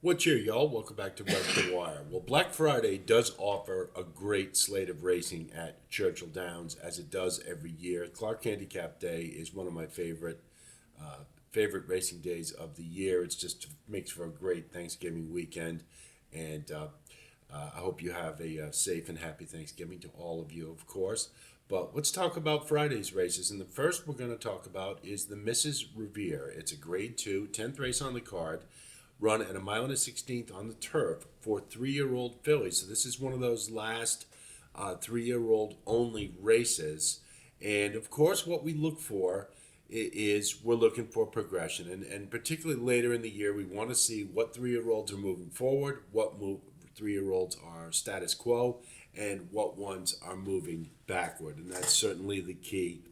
What's here, y'all? Welcome back to West the Wire. Well, Black Friday does offer a great slate of racing at Churchill Downs, as it does every year. Clark Handicap Day is one of my favorite racing days of the year. It just makes for a great Thanksgiving weekend, and I hope you have a safe and happy Thanksgiving to all of you, of course. But let's talk about Friday's races, and the first we're going to talk about is the Mrs. Revere. It's a Grade 2, 10th race on the card, run at a mile and a 16th on the turf for 3-year-old fillies. So this is one of those last 3-year-old only races. And of course, what we look for is we're looking for progression. And particularly later in the year, we want to see what 3-year-olds are moving forward, what 3-year-olds are status quo, and what ones are moving backward. And that's certainly the key,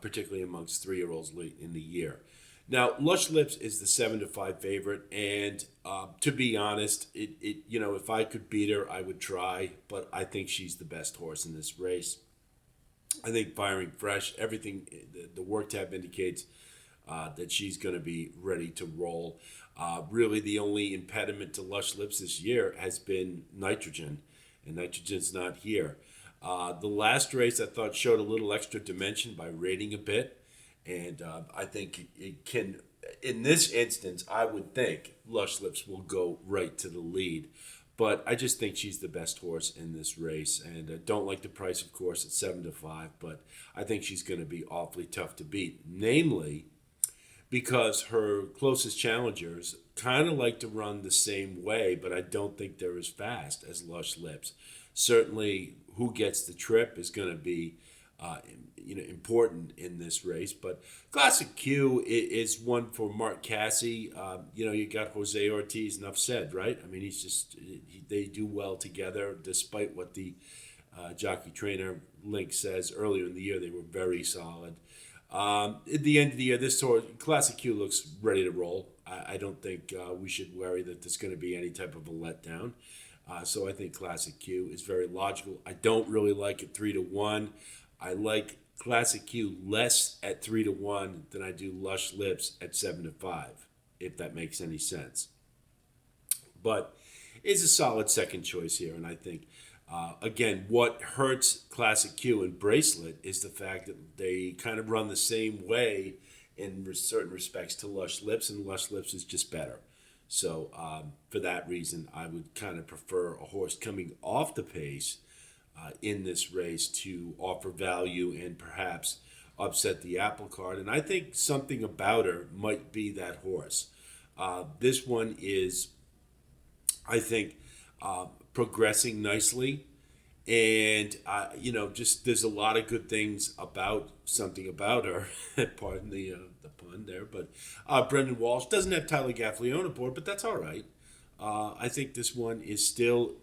particularly amongst 3-year-olds late in the year. Now, Lush Lips is the 7-5 favorite, and to be honest, if I could beat her, I would try. But I think she's the best horse in this race. I think firing fresh, everything, the work tab indicates that she's going to be ready to roll. Really, the only impediment to Lush Lips this year has been nitrogen, and nitrogen's not here. The last race I thought showed a little extra dimension by rating a bit, and I think it can. In this instance, I would think Lush Lips will go right to the lead. But I just think she's the best horse in this race, and don't like the price, of course, at 7-5. But I think she's going to be awfully tough to beat, namely because her closest challengers kind of like to run the same way, but I don't think they're as fast as Lush Lips. Certainly, who gets the trip is going to be important in this race. But Classic Q is one for Mark Cassie. You got Jose Ortiz. Enough said, right? I mean, they do well together, despite what the jockey trainer link says earlier in the year. They were very solid. At the end of the year, this horse, Classic Q, looks ready to roll. I don't think we should worry that there's going to be any type of a letdown. So I think Classic Q is very logical. I don't really like it 3-1. I like Classic Q less at 3-1 than I do Lush Lips at 7-5, if that makes any sense. But it's a solid second choice here, and I think again, what hurts Classic Q and Bracelet is the fact that they kind of run the same way in certain respects to Lush Lips, and Lush Lips is just better. So for that reason, I would kind of prefer a horse coming off the pace in this race to offer value and perhaps upset the apple cart. And I think something about her might be that horse. This one is, I think, progressing nicely. And, just there's a lot of good things about something about her. Pardon the pun there. But Brendan Walsh doesn't have Tyler Gaffleone aboard, but that's all right. I think this one is still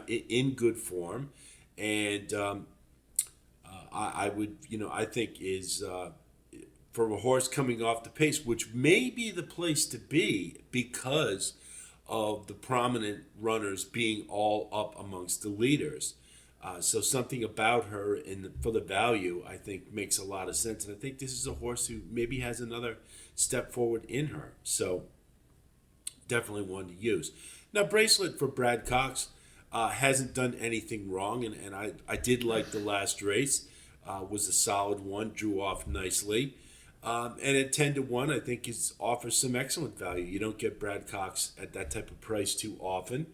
in good form. And I would, I think is from a horse coming off the pace, which may be the place to be because of the prominent runners being all up amongst the leaders. So something about her for the value, I think, makes a lot of sense. And I think this is a horse who maybe has another step forward in her. So definitely one to use. Now, Bracelet for Brad Cox hasn't done anything wrong. And I did like the last race. Was a solid one, drew off nicely. And at 10-1, I think offers some excellent value. You don't get Brad Cox at that type of price too often.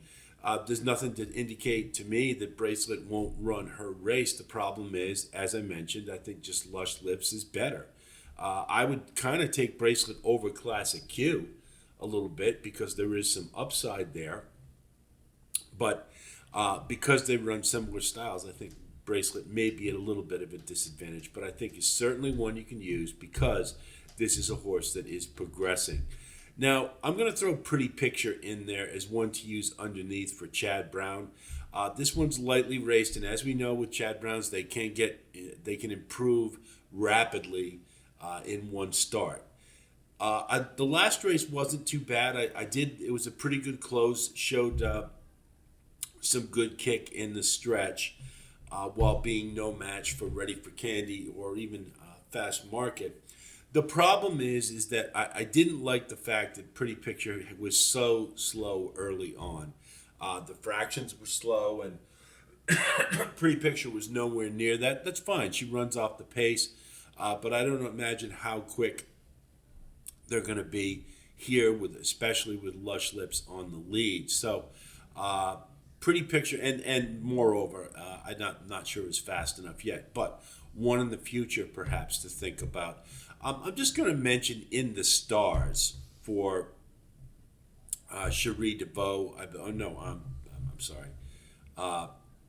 There's nothing to indicate to me that Bracelet won't run her race. The problem is, as I mentioned, I think just Lush Lips is better. I would kind of take Bracelet over Classic Q a little bit because there is some upside there. But because they run similar styles, I think Bracelet may be at a little bit of a disadvantage. But I think it's certainly one you can use because this is a horse that is progressing. Now, I'm going to throw Pretty Picture in there as one to use underneath for Chad Brown. This one's lightly raced, and as we know with Chad Browns, they can improve rapidly in one start. The last race wasn't too bad. It was a pretty good close. Showed some good kick in the stretch, while being no match for Ready for Candy or even Fast Market. The problem is that I didn't like the fact that Pretty Picture was so slow early on. The fractions were slow, and Pretty Picture was nowhere near that. That's fine. She runs off the pace, but I don't imagine how quick they're going to be here, with especially with Lush Lips on the lead. So, uh, Pretty Picture, and moreover, I'm not sure it's fast enough yet, but one in the future perhaps to think about. I'm just going to mention In the Stars for Cherie DeVoe. Oh no, I'm sorry.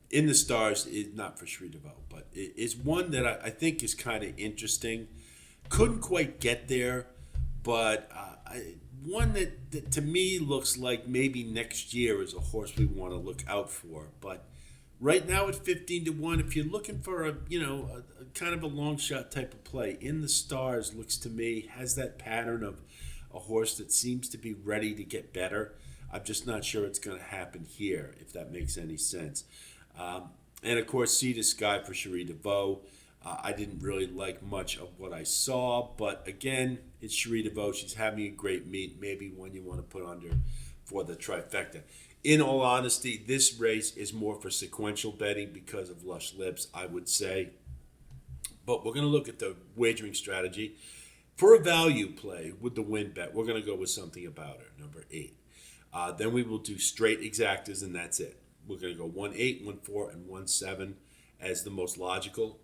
In the Stars is not for Cherie DeVoe, but it is one that I think is kind of interesting. Couldn't quite get there, but one that to me looks like maybe next year is a horse we want to look out for. But right now at 15 to 1, if you're looking for a kind of a long shot type of play, In the Stars looks to me has that pattern of a horse that seems to be ready to get better. I'm just not sure it's going to happen here, if that makes any sense. And of course, Sea to Sky for Cherie DeVoe. I didn't really like much of what I saw, but again, it's Cherie DeVoe. She's having a great meet. Maybe one you want to put under for the trifecta. In all honesty, this race is more for sequential betting because of Lush Lips, I would say. But we're going to look at the wagering strategy. For a value play with the win bet, we're going to go with Something About Her, number 8. Then we will do straight exactas, and that's it. We're going to go 1-8, 1-4, and 1-7 as the most logical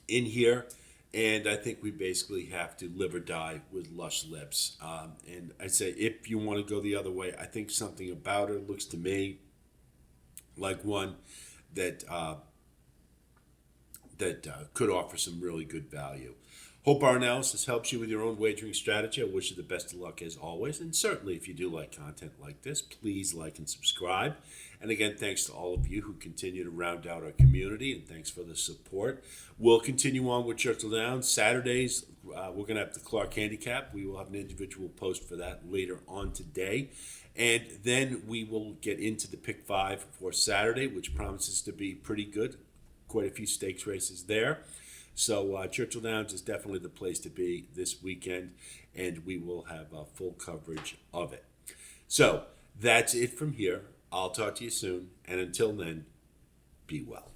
in here. And I think we basically have to live or die with Lush Lips. And I say, if you want to go the other way, I think Something About Her looks to me like one that could offer some really good value. Hope our analysis helps you with your own wagering strategy. I wish you the best of luck as always. And certainly, if you do like content like this, please like and subscribe. And again, thanks to all of you who continue to round out our community, and thanks for the support. We'll continue on with Churchill Downs. Saturdays, we're going to have the Clark Handicap. We will have an individual post for that later on today. And then we will get into the Pick 5 for Saturday, which promises to be pretty good. Quite a few stakes races there. So Churchill Downs is definitely the place to be this weekend, and we will have full coverage of it. So that's it from here. I'll talk to you soon, and until then, be well.